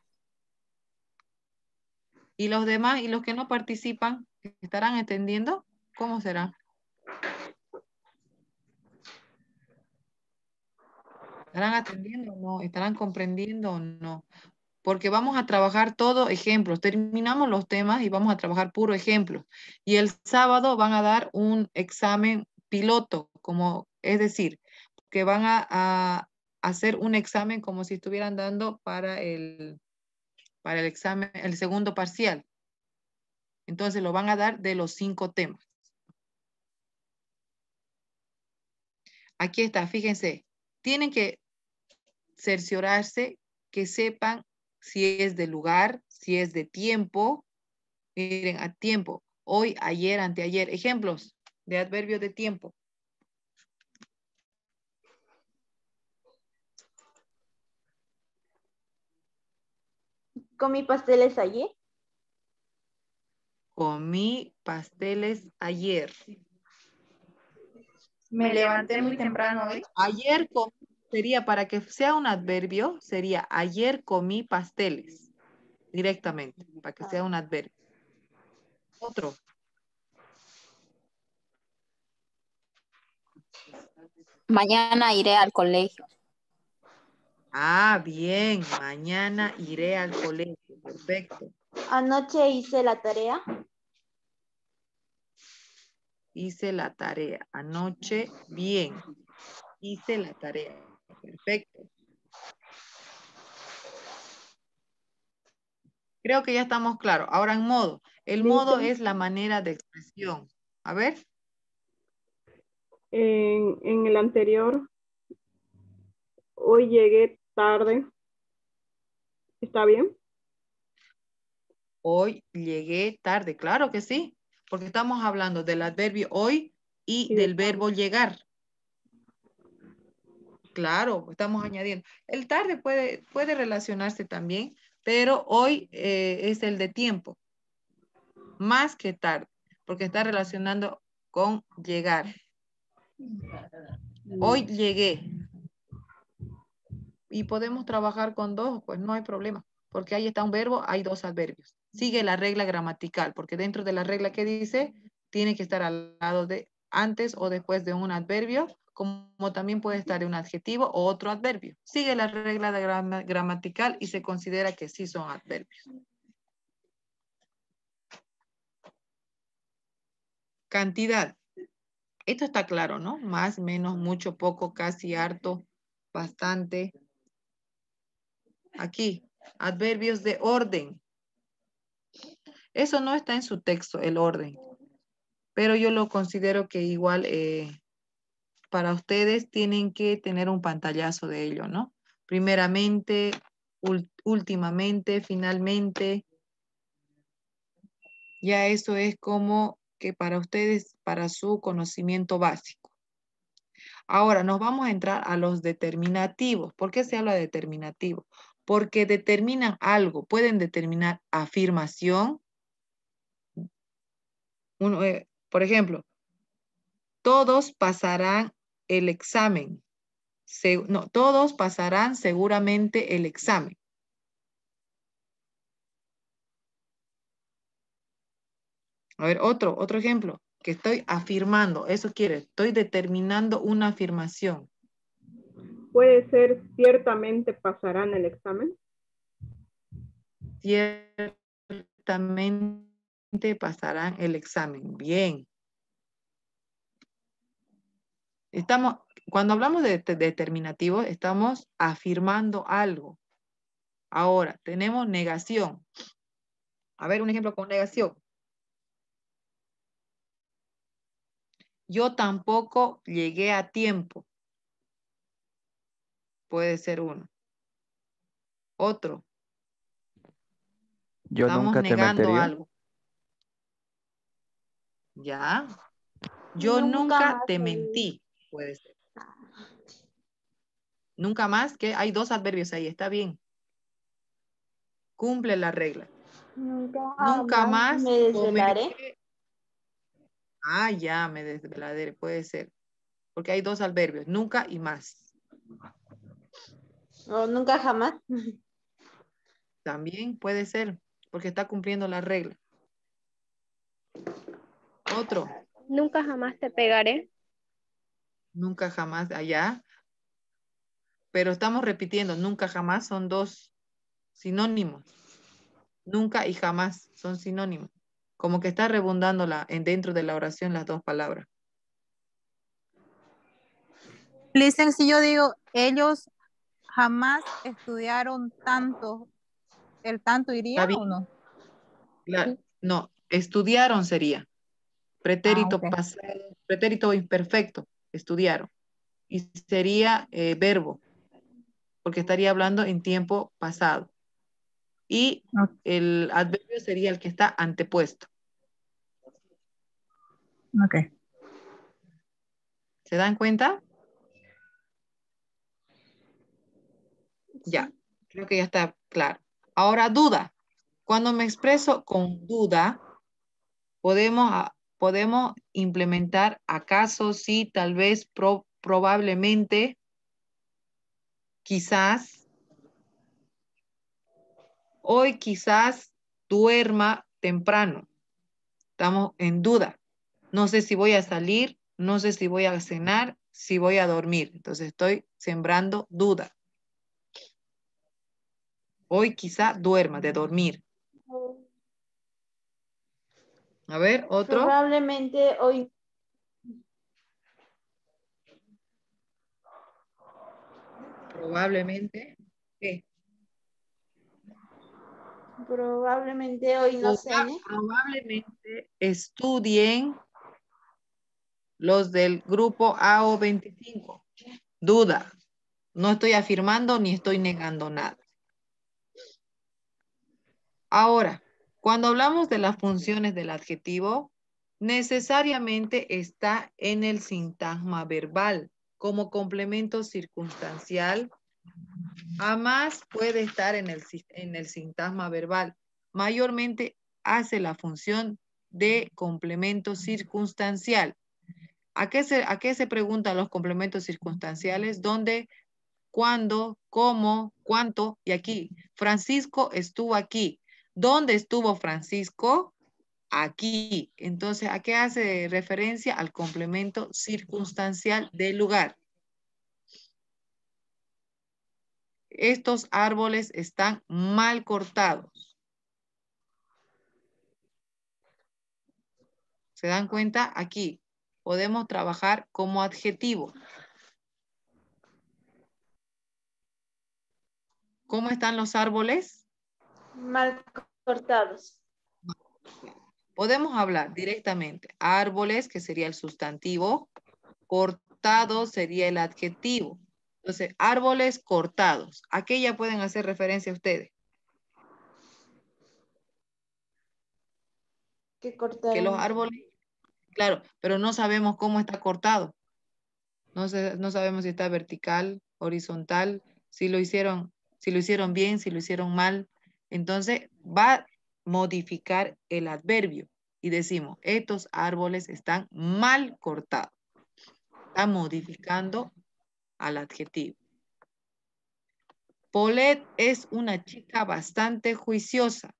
¿Y los demás y los que no participan estarán entendiendo? ¿Cómo será? ¿Estarán atendiendo o no? ¿Estarán comprendiendo o no? Porque vamos a trabajar todo ejemplos. Terminamos los temas y vamos a trabajar puro ejemplo. Y el sábado van a dar un examen piloto, es decir, que van a hacer un examen como si estuvieran dando para el examen, el segundo parcial. Entonces lo van a dar de los 5 temas. Aquí está, fíjense. Tienen que cerciorarse que sepan si es de lugar, si es de tiempo. Miren, a tiempo. Hoy, ayer, anteayer. Ejemplos de adverbios de tiempo. Comí pasteles ayer. Comí pasteles ayer. Me levanté muy temprano hoy. Ayer comí, sería para que sea un adverbio, sería ayer comí pasteles. Directamente, para que sea un adverbio. Otro. Mañana iré al colegio. Ah, bien. Mañana iré al colegio. Perfecto. Anoche hice la tarea. Hice la tarea. Anoche, bien. Hice la tarea. Perfecto. Creo que ya estamos claros. Ahora en modo. El modo es la manera de expresión. A ver. En el anterior, hoy llegué tarde. ¿Está bien? Hoy llegué tarde. Claro que sí. Porque estamos hablando del adverbio hoy y del verbo llegar. Claro, estamos añadiendo. El tarde puede relacionarse también, pero hoy es el de tiempo. Más que tarde, porque está relacionando con llegar. Hoy llegué. Y podemos trabajar con dos, pues no hay problema, porque ahí está un verbo, hay dos adverbios. Sigue la regla gramatical, porque dentro de la regla que dice, tiene que estar al lado de antes o después de un adverbio, como también puede estar un adjetivo o otro adverbio. Sigue la regla de gramatical y se considera que sí son adverbios. Cantidad. Esto está claro, ¿no? Más, menos, mucho, poco, casi, harto, bastante. Aquí, adverbios de orden. Eso no está en su texto, el orden. Pero yo lo considero que igual para ustedes tienen que tener un pantallazo de ello, ¿no? Primeramente, últimamente, finalmente. Ya eso es como que para ustedes, para su conocimiento básico. Ahora nos vamos a entrar a los determinativos. ¿Por qué se habla de determinativo? Porque determinan algo. Pueden determinar afirmación. Por ejemplo, todos pasarán el examen. No, todos pasarán seguramente el examen. A ver, otro ejemplo, que estoy afirmando. Eso quiere, estoy determinando una afirmación. Puede ser ciertamente pasarán el examen. Ciertamente pasarán el examen. Bien. Cuando hablamos de determinativo, estamos afirmando algo. Ahora, tenemos negación. A ver, un ejemplo con negación. Yo tampoco llegué a tiempo. Puede ser uno. Otro. Yo Estamos nunca te negando mentiría. algo. ¿Ya? Yo Nunca nunca más te me- mentí. Puede ser. Nunca más, que hay dos adverbios ahí. Está bien. Cumple la regla. Nunca más me desvelaré. comeré. Ah, ya, me desvelaré. Puede ser. Porque hay dos adverbios. Nunca y más. O nunca jamás. También puede ser. Porque está cumpliendo la regla. Otro. Nunca jamás te pegaré. Nunca jamás allá. Pero estamos repitiendo. Nunca jamás son dos sinónimos. Nunca y jamás son sinónimos. Como que está redundando dentro de la oración las dos palabras. Listen, si yo digo, ellos jamás estudiaron tanto, ¿el tanto iría ¿Está bien? o no? Claro. No, estudiaron sería. Pretérito Ok. pasado, pretérito imperfecto. Estudiaron. y sería verbo, porque estaría hablando en tiempo pasado. Y el adverbio sería el que está antepuesto. Ok. ¿Se dan cuenta? Ya, creo que ya está claro. Ahora, duda. Cuando me expreso con duda, podemos implementar acaso, sí, tal vez, probablemente, quizás. Hoy quizás duerma temprano. Estamos en duda. No sé si voy a salir, no sé si voy a cenar, si voy a dormir. Entonces estoy sembrando duda. Hoy quizá duerma, de dormir. A ver, otro. Probablemente hoy. Probablemente. ¿Qué? Probablemente hoy no cene. Probablemente estudien los del grupo AO25. Duda. No estoy afirmando ni estoy negando nada. Ahora, cuando hablamos de las funciones del adjetivo, necesariamente está en el sintagma verbal como complemento circunstancial. Jamás puede estar en el sintagma verbal. Mayormente hace la función de complemento circunstancial. ¿A qué se preguntan los complementos circunstanciales? ¿Dónde? ¿Cuándo? ¿Cómo? ¿Cuánto? Y aquí, Francisco estuvo aquí. ¿Dónde estuvo Francisco? Aquí. Entonces, ¿a qué hace referencia? Al complemento circunstancial del lugar. Estos árboles están mal cortados. ¿Se dan cuenta? Aquí podemos trabajar como adjetivo. ¿Cómo están los árboles? Mal cortados. Podemos hablar directamente. Árboles, que sería el sustantivo. Cortados sería el adjetivo. Entonces, árboles cortados. ¿A qué ya pueden hacer referencia ustedes? Que cortaron. Que los árboles, claro, pero no sabemos cómo está cortado. No sabemos si está vertical, horizontal, si lo hicieron bien, si lo hicieron mal. Entonces, va a modificar el adverbio y decimos, estos árboles están mal cortados. Está modificando al adjetivo. Paulette es una chica bastante juiciosa.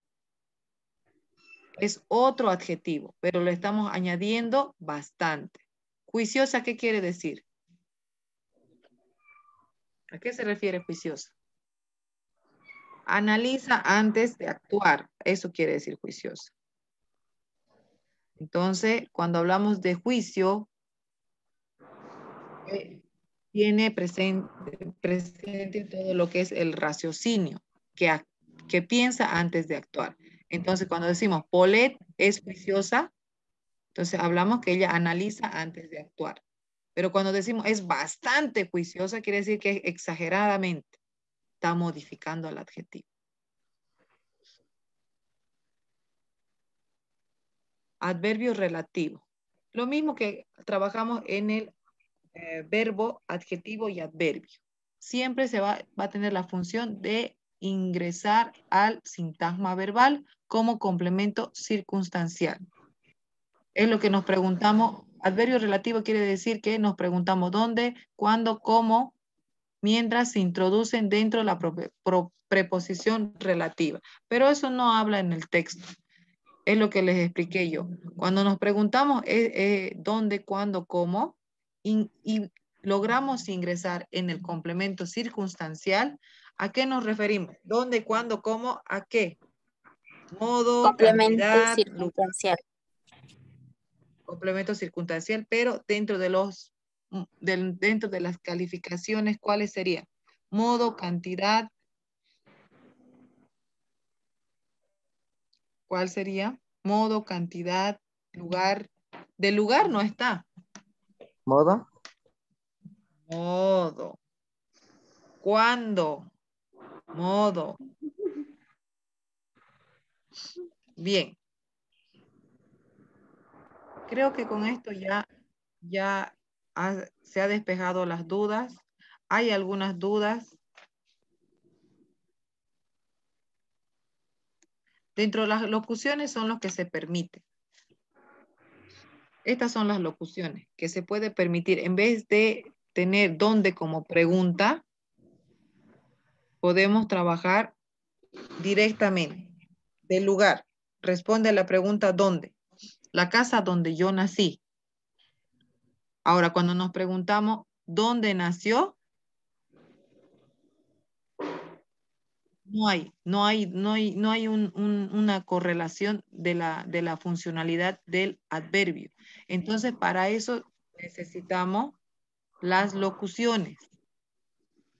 Es otro adjetivo, pero lo estamos añadiendo bastante. Juiciosa, ¿qué quiere decir? ¿A qué se refiere juiciosa? Analiza antes de actuar. Eso quiere decir juiciosa. Entonces, cuando hablamos de juicio, tiene presente todo lo que es el raciocinio, que piensa antes de actuar. Entonces, cuando decimos Paulette es juiciosa, entonces hablamos que ella analiza antes de actuar. Pero cuando decimos es bastante juiciosa, quiere decir que exageradamente está modificando el adjetivo. Adverbio relativo. Lo mismo que trabajamos en el verbo, adjetivo y adverbio. Siempre se va a tener la función de ingresar al sintagma verbal como complemento circunstancial. Es lo que nos preguntamos. Adverbio relativo quiere decir que nos preguntamos dónde, cuándo, cómo, mientras se introducen dentro de la preposición relativa. Pero eso no habla en el texto. Es lo que les expliqué yo. Cuando nos preguntamos dónde, cuándo, cómo, y logramos ingresar en el complemento circunstancial, ¿a qué nos referimos? ¿Dónde, cuándo, cómo, a qué? Modo, Complemento cantidad, circunstancial. complemento circunstancial, pero dentro de las calificaciones, ¿cuáles serían? Modo, cantidad. ¿Cuál sería? Modo, cantidad, lugar. Del lugar no está. ¿Modo? Modo. ¿Cuándo? Modo. Bien. Creo que con esto ya se ha despejado las dudas. ¿Hay algunas dudas? Dentro de las locuciones son los que se permiten. Estas son las locuciones que se puede permitir. En vez de tener dónde como pregunta, podemos trabajar directamente del lugar. Responde a la pregunta ¿dónde? La casa donde yo nací. Ahora, cuando nos preguntamos ¿dónde nació? No hay una correlación de la funcionalidad del adverbio. Entonces, para eso necesitamos las locuciones.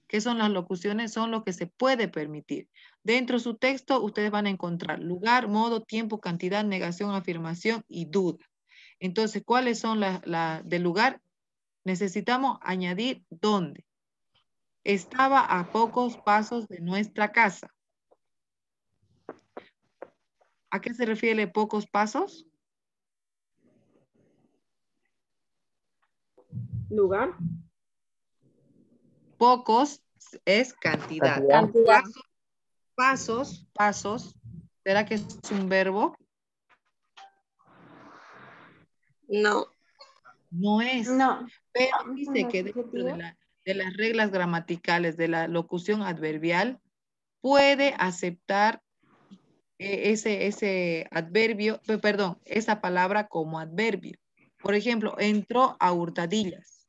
¿Qué son las locuciones? Son lo que se puede permitir. Dentro de su texto, ustedes van a encontrar lugar, modo, tiempo, cantidad, negación, afirmación y duda. Entonces, ¿cuáles son las del lugar? Necesitamos añadir dónde. Estaba a pocos pasos de nuestra casa. ¿A qué se refiere pocos pasos? Lugar. Pocos es cantidad. Cantidad. Pasos. ¿Será que es un verbo? No. No es. No. Pero dice ¿No es que dentro adjetivo? de las reglas gramaticales de la locución adverbial puede aceptar ese adverbio, perdón, esa palabra como adverbio. Por ejemplo, entró a hurtadillas.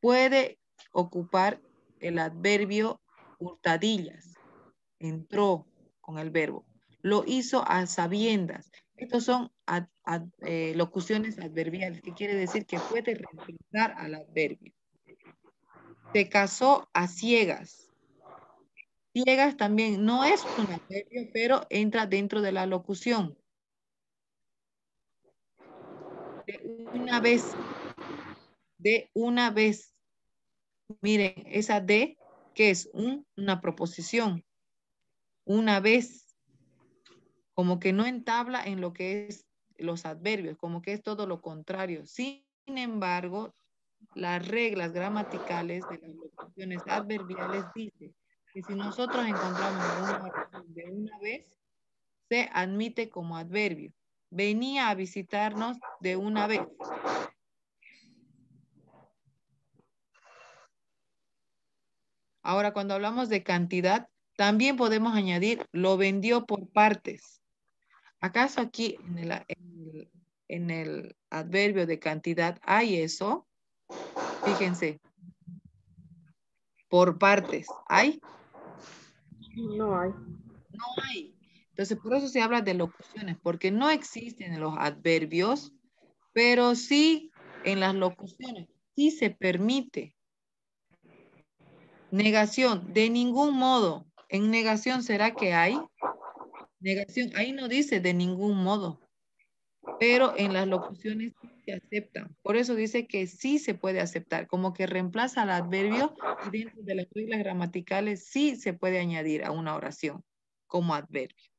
Puede ocupar el adverbio hurtadillas. Entró con el verbo. Lo hizo a sabiendas. Estos son locuciones adverbiales, que quiere decir que puede reemplazar al adverbio. Se casó a ciegas. Ciegas también no es un adverbio, pero entra dentro de la locución. De una vez. Miren, esa de, que es una proposición. Una vez. Como que no entabla en lo que es los adverbios, como que es todo lo contrario. Sin embargo, las reglas gramaticales de las locuciones adverbiales dicen que si nosotros encontramos una oración de una vez, se admite como adverbio. Venía a visitarnos de una vez. Ahora, cuando hablamos de cantidad, también podemos añadir lo vendió por partes. ¿Acaso aquí en el adverbio de cantidad hay eso? Fíjense. Por partes. ¿Hay? No hay. No hay. Entonces, por eso se habla de locuciones, porque no existen en los adverbios, pero sí en las locuciones. Sí se permite. Negación, de ningún modo. En negación, ¿será que hay? Negación, ahí no dice de ningún modo. Pero en las locuciones sí se aceptan. Por eso dice que sí se puede aceptar, como que reemplaza al adverbio y dentro de las reglas gramaticales sí se puede añadir a una oración como adverbio.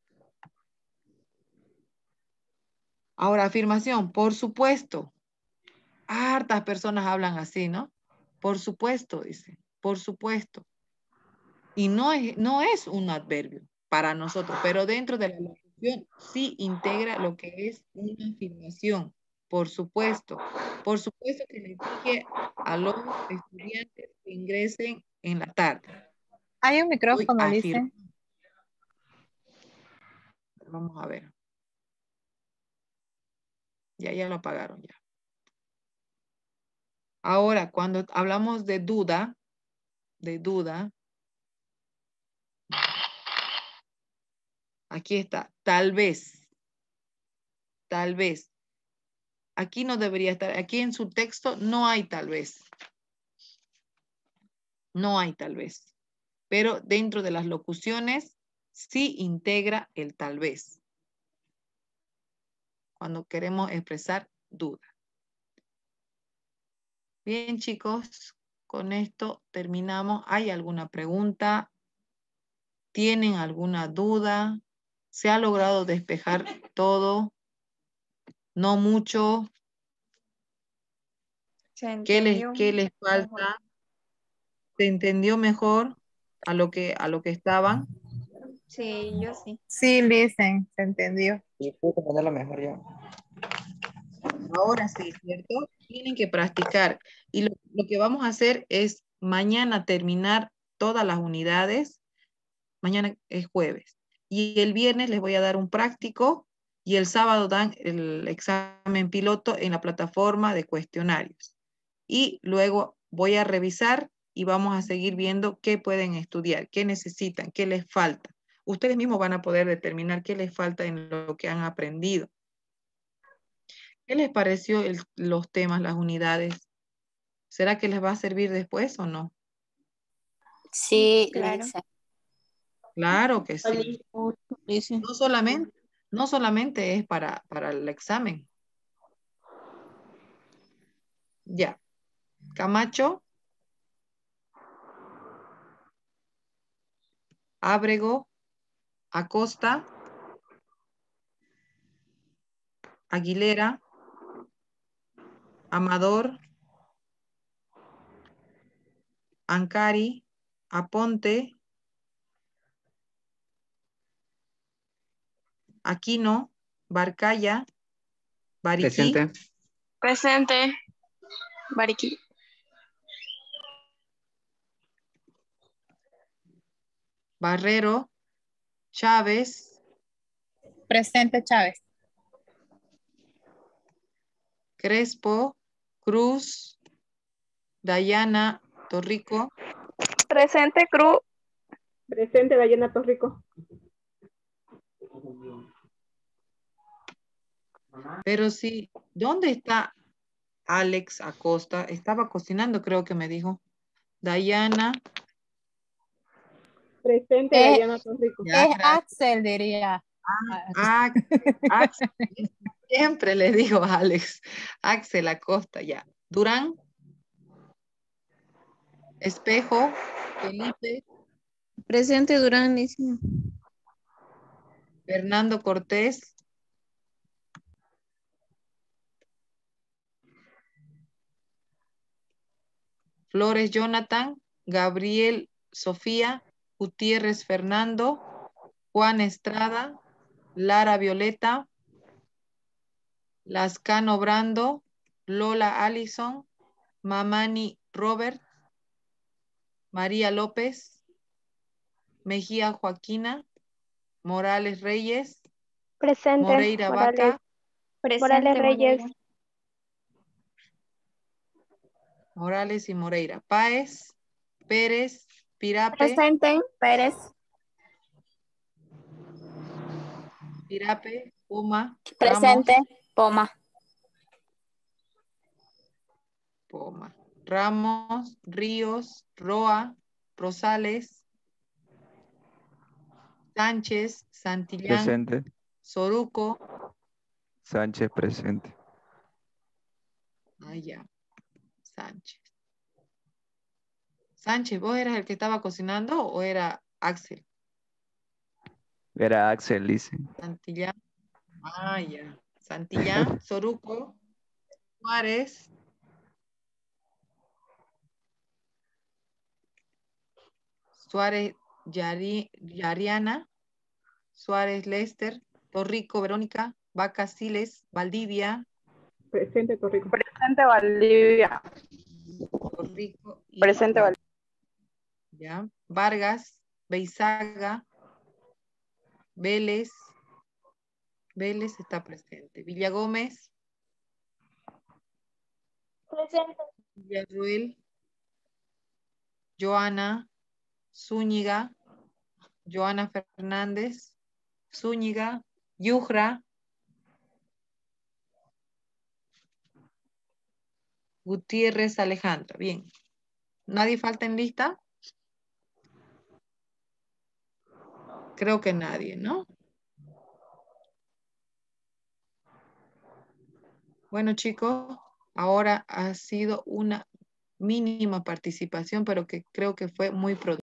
Ahora, afirmación, por supuesto. Hartas personas hablan así, ¿no? Por supuesto, dice, por supuesto. Y no es un adverbio para nosotros, pero dentro de la locución sí integra lo que es una afirmación. Por supuesto que le dije a los estudiantes que ingresen en la tarde. Hay un micrófono, Lice. Vamos a ver. Ya lo apagaron ya. Ahora, cuando hablamos de duda, aquí está, tal vez. Aquí no debería estar, aquí en su texto no hay tal vez. No hay tal vez. Pero dentro de las locuciones sí integra el tal vez. Cuando queremos expresar duda. Bien, chicos, con esto terminamos. ¿Hay alguna pregunta? ¿Tienen alguna duda? ¿Se ha logrado despejar todo? ¿No mucho? Se ¿Qué entendió. les falta? ¿Se entendió mejor a lo que estaban? Sí, yo sí. Sí, listen, se entendió. Y puedo ponerlo mejor yo. Ahora sí, ¿cierto? Tienen que practicar. Y lo que vamos a hacer es mañana terminar todas las unidades. Mañana es jueves. Y el viernes les voy a dar un práctico y el sábado dan el examen piloto en la plataforma de cuestionarios. Y luego voy a revisar y vamos a seguir viendo qué pueden estudiar, qué necesitan, qué les falta. Ustedes mismos van a poder determinar qué les falta en lo que han aprendido. ¿Qué les pareció los temas, las unidades? ¿Será que les va a servir después o no? Sí, Claro. Lisa. Claro que sí. Dice. No solamente es para el examen. Ya. Camacho. Ábrego. Acosta. Aguilera. Amador. Ancari. Aponte. Aquino. Barcaya. Bariquí. Presente. Presente. Bariquí. Barrero. Chávez. Presente, Chávez. Crespo. Cruz. Dayana Torrico. Presente, Cruz. Presente, Dayana Torrico. Pero sí, ¿dónde está Alex Acosta? Estaba cocinando, creo que me dijo. Dayana. Presente, Dayana Torrico. Ya, Es gracias. Axel, diría. Axel. Siempre le digo a Alex. Axel Acosta, ya. Durán. Espejo. Felipe. Presente Durán, dice. Fernando Cortés. Flores Jonathan. Gabriel Sofía. Gutiérrez Fernando. Juan Estrada. Lara Violeta. Lascano Brando. Lola Allison. Mamani Robert. María López. Mejía Joaquina. Morales Reyes. Presente, Moreira Morales. Vaca. Morales Reyes. Morales y Moreira. Páez. Pérez. Pirape. Presente, Pérez. Pirape. Puma. Presente, Ramos. Poma. Poma. Ramos. Ríos. Roa. Rosales. Sánchez. Santillán. Presente. Soruco. Sánchez, presente. Ah, ya. Sánchez. Sánchez, ¿vos eras el que estaba cocinando o era Axel? Era Axel, dice. Santillán. Ah, ya. Santillán, Soruco, Suárez. Suárez, Yariana. Suárez, Lester. Torrico, Verónica. Vaca, Siles. Valdivia. Presente, Torrico. Presente, Valdivia. Torrico. Y Presente, Valdivia. ya. Vargas. Beizaga. Vélez. Vélez está presente. Villa Gómez. Presente. Villarruel. Joana. Zúñiga. Joana Fernández. Zúñiga. Yujra. Gutiérrez Alejandra. Bien. ¿Nadie falta en lista? Creo que nadie, ¿no? Bueno, chicos, ahora ha sido una mínima participación, pero que creo que fue muy productiva.